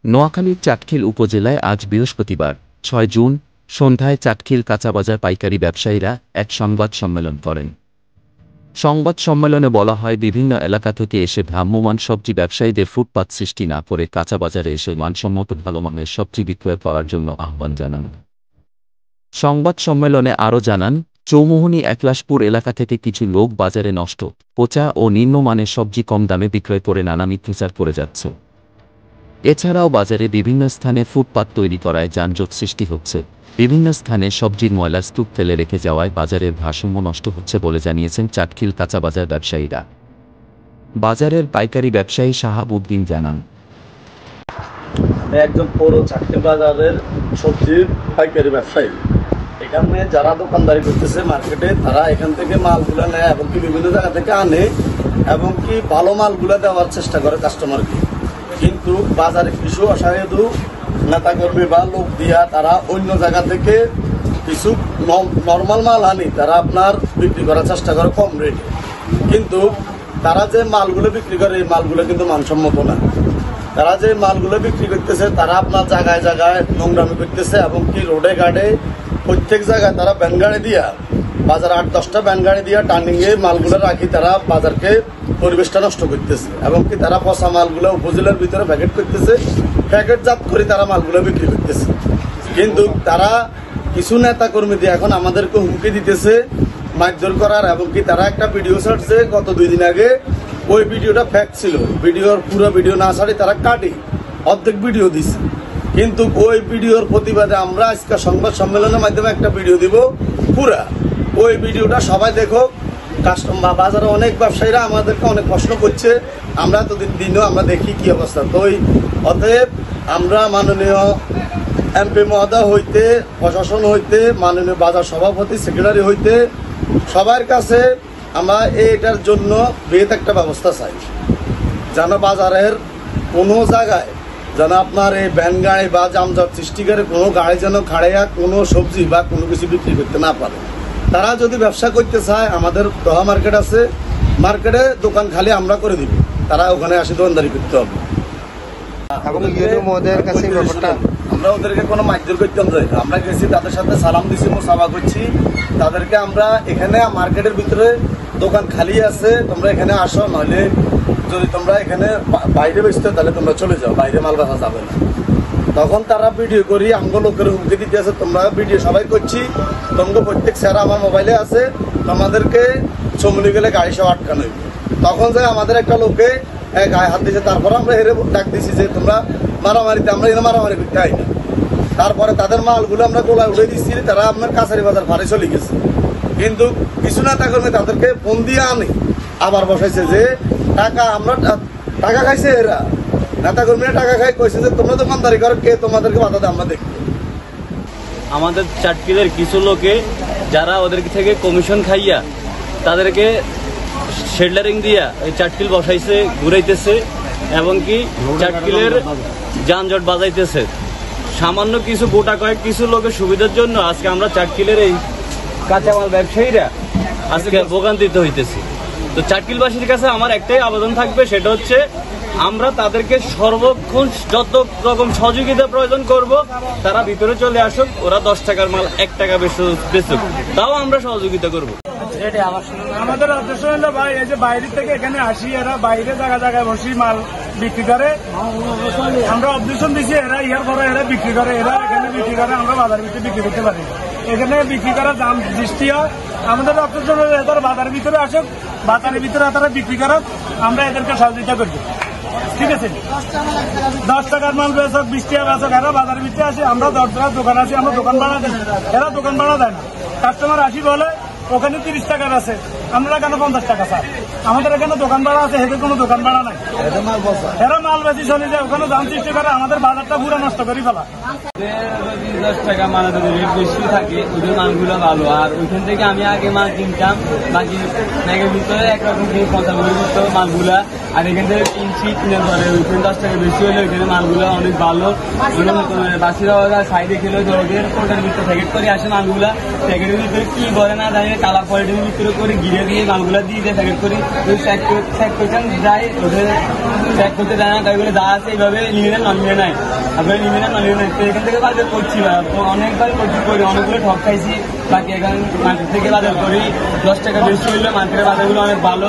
নোয়াখালীর চাটখিল উপজেলায় আজ বৃহস্পতিবার ৬ জুন সন্ধ্যায় চাটখিল কাঁচাবাজার পাইকারি ব্যবসায়ীরা এক সংবাদ সম্মেলন করেন। সংবাদ সম্মেলনে বলা হয়, বিভিন্ন এলাকা থেকে এসে ভ্রাম্যমাণ সবজি ব্যবসায়ীদের ফুটপাত সৃষ্টি না করে কাঁচাবাজারে এসে মানসম্মত ভালো মানের সবজি বিক্রয় করার জন্য আহ্বান জানান। সংবাদ সম্মেলনে আরও জানান, চৌমুহনী একলাশপুর এলাকা থেকে কিছু লোক বাজারে নষ্ট, পচা ও নিম্নমানের সবজি কম দামে বিক্রয় করে নানা মিথ্যাচার করে যাচ্ছে। এছাড়াও বাজারে বিভিন্ন স্থানে ফুটপাত তৈরি করায় যানজট সৃষ্টি হচ্ছে। বিভিন্ন স্থানে সবজির ময়লার স্তূপ ফেলে রেখে যাওয়ায় বাজারের ভারসাম্য নষ্ট হচ্ছে বলে জানিয়েছেন চাটখিল কাঁচাবাজার ব্যবসায়ীরা। বাজারের পাইকারি ব্যবসায়ী শাহাব উদ্দিন জানান, একজন পৌর চাটখিল বাজারের সবজির পাইকারি ব্যবসায়ী। এখানে যারা দোকানদারি করতেছে মার্কেটে, তারা এখান থেকে মালগুলো নেয় এবং কি বিভিন্ন জায়গা থেকে আনে এবং কি ভালো মালগুলো দেওয়ার চেষ্টা করে কাস্টমারকে। কিন্তু বাজারে কিছু অসাধু নেতাকর্মী বা লোক দিয়া তারা অন্য জায়গা থেকে কিছু নর্মাল মাল আনি তারা আপনার বিক্রি করার চেষ্টা করে কম রেটে। কিন্তু তারা যে মালগুলো বিক্রি করে এই মালগুলো কিন্তু মানসম্মত না। তারা যে মালগুলো বিক্রি করতেছে তারা আপনার জায়গায় জায়গায় নোংরামি করতেছে এবং কি রোডে ঘাটে প্রত্যেক জায়গায় তারা ভ্যান গাড়ি দিয়া বাজার 8-10টা ভ্যান গাড়ি দিয়া টার্নিংয়ে মালগুলো রাখি তারা বাজারকে পরিবেশটা নষ্ট করতেছে এবং কি তারা পচা মালগুলো উপজেলার ভিতরে প্যাকেট করতেছে, প্যাকেটজাত করে তারা মালগুলো বিক্রি করতেছে। কিন্তু তারা কিছু নেতা কর্মী দিয়ে এখন আমাদেরকে হুমকি দিতেছে মারধর করার এবং কি তারা একটা ভিডিও ছাড়ছে গত 2 দিন আগে। ওই ভিডিওটা ফ্যাক্ট ছিল, ভিডিওর পুরো ভিডিও না ছাড়ি তারা কাটি অর্ধেক ভিডিও দিচ্ছে। কিন্তু ওই ভিডিওর প্রতিবাদে আমরা আজকে সংবাদ সম্মেলনের মাধ্যমে একটা ভিডিও দিব পুরা। ওই ভিডিওটা সবাই দেখো। কাস্টমার বাজারে অনেক ব্যবসায়ীরা আমাদেরকে অনেক প্রশ্ন করছে, আমরা তো দিনও আমরা দেখি কি অবস্থা। তো অতএব আমরা মাননীয় এমপি মহোদয় হইতে, প্রশাসন হইতে, মাননীয় বাজার সভাপতি, সেক্রেটারি হইতে সবার কাছে আমরা এটার জন্য বৃহৎ একটা ব্যবস্থা চাই, যেন বাজারের কোনো জায়গায় যেন আপনার এই ভ্যান গাড়ি বা যানজট সৃষ্টিকারী কোনো গাড়ি যেন খাড়াইয়া কোনো সবজি বা কোনো কিছু বিক্রি করতে না পারে। তারা যদি ব্যবসা করতে চায়, আমাদের দহা মার্কেট আছে, মার্কেটে দোকান খালি আমরা করে দিব, তারা ওখানে আসে দোকানদারি করতে হবে। আমরা ওদেরকে কোনো মারধর করতাম না, আমরা গেছি তাদের সাথে সালাম দিছি, মোসাফা করছি তাদেরকে। আমরা এখানে মার্কেটের ভিতরে দোকান খালি আছে, তোমরা এখানে আসো, নইলে যদি তোমরা এখানে বাইরে বেচতে তাহলে তোমরা চলে যাও, বাইরে মাল বেচা যাবে না। তখন তারা ভিডিও করি আমগো লোকের হুমকি দিতে আছে, তোমরা ভিডিও সবাই করছি, তোমাকে প্রত্যেক স্যার আমার মোবাইলে আছে, তোমাদেরকে চমলি গেলে গাড়ি সব আটকানো। তখন যে আমাদের একটা লোকে গায়ে হাত দিয়েছে, তারপরে আমরা হেরে ডাক দিয়েছি যে তোমরা মারামারিতে, আমরা এখানে মারামারি করতে হয় না। তারপরে তাদের মালগুলো আমরা গোলায় উঠে দিচ্ছি, তারা আপনার কাছারি বাজার ফারে চলে গেছে। কিন্তু কিছু নেতা কর্মী তাদেরকে ফোন দিয়ে আনে আবার বসাইছে যে টাকা আমরা টাকা খাইছে, এরা নেতা কর্মীরা টাকা খাই, কইছে যে তোমরা দোকানদারি করো, কে তোমাদেরকে বাধা দেয় আমরা দেখি। আমাদের চাটকিলের কিছু লোকে যারা ওদের থেকে কমিশন খাইয়া তাদেরকে শেল্টারিং দিয়া এই চাটকিল বসাইছে, ঘুরাইতেছে এবং কি চাটকিলের যানজট বাজাইতেছে। সামান্য কিছু গোটা কয়েক কিছু লোকের সুবিধার জন্য আজকে আমরা চাটকিলের এই কাঁচামাল ব্যবসায়ীরা আজকে ভোগান্তিতে হইতেছি। তো চাটকিলবাসীর কাছে আমার একটাই আবেদন থাকবে, সেটা হচ্ছে আমরা তাদেরকে সর্বক্ষণ যত রকম সহযোগিতা প্রয়োজন করব, তারা ভিতরে চলে আসুক, ওরা 10 টাকার মাল 1 টাকা বেচুক, তাও আমরা সহযোগিতা করব। আমাদের উদ্দেশ্য হলো ভাই, এই যে বাইরে থেকে এখানে আসি, এরা বাইরে জায়গায় বসি মাল বিক্রি করে, আমরা অবজেকশন দিচ্ছি, এরা ইয়ার পরে এরা বিক্রি করে, এরা এখানে বিক্রি করে, আমরা বাজারের ভিতরে বিক্রি করতে পারি। এখানে বিক্রি করার দাম সৃষ্টি হয়, আমাদের অবজেকশন হলো এদের বাজারের ভিতরে আসুক, বাজারের ভিতরে তারা বিক্রি করুক, আমরা এদেরকে সহযোগিতা করবো। ঠিক আছে, 10 টাকার মাল বেচক, 20 টাকা বেচক, এরা বাজারের ভিতরে আসে, আমরা 10 টাকার দোকান আছি, আমরা দোকান ভাড়া দেয়, এরা দোকান ভাড়া দেয় না। কাস্টমার আসি বলে ওখানে 30 টাকার আছে, আমরা কেন 50 টাকা স্যার? আমাদের এখানে দোকান ভাড়া আছে, এদের কোনো দোকান ভাড়া নাই, এরা মাল বেশি চলে যায়, ওখানে দাম সৃষ্টি করে, আমাদের বাজারটা পুরো নষ্ট করে ফেলা। 10 টাকা মানে যদি রেট বেশি থাকে ওই মালগুলো ভালো। আর ওইখান থেকে আমি আগে মাল কিনতাম, বাকি ব্যাগের ভিতরে একরকম 55 করতো মালগুলা, আর এখান থেকে কিনছি, কিনার পরে ওইখানে 10 টাকা বেশি হলে ওইখানে মালগুলো অনেক ভালো। বাসিরা সাইডে খেলে ওদের কোটার ভিতরে প্যাকেট করে আসে মালগুলা, প্যাকেটের ভিতরে কি করে না জানি, কালার কোয়ালিটির ভিতরে করে গিরে দিয়ে মালগুলা দিয়ে প্যাকেট করি, চেক করছেন যাই ওদের চেক করতে দেয় না, তাই বলে যা আছে এইভাবে নিয়ে নেন নিয়ে নেয়, আপনারা নিয়ে নেন নিয়ে নেন। তো এখান থেকে বাজার করছি অনেকবার করি, অনেকগুলো ঠক খাইছি। বাকি এখানে মার্কেট থেকে বাজার করি 10 টাকা বেশি হইলে মার্কেটের বাজারগুলো অনেক ভালো।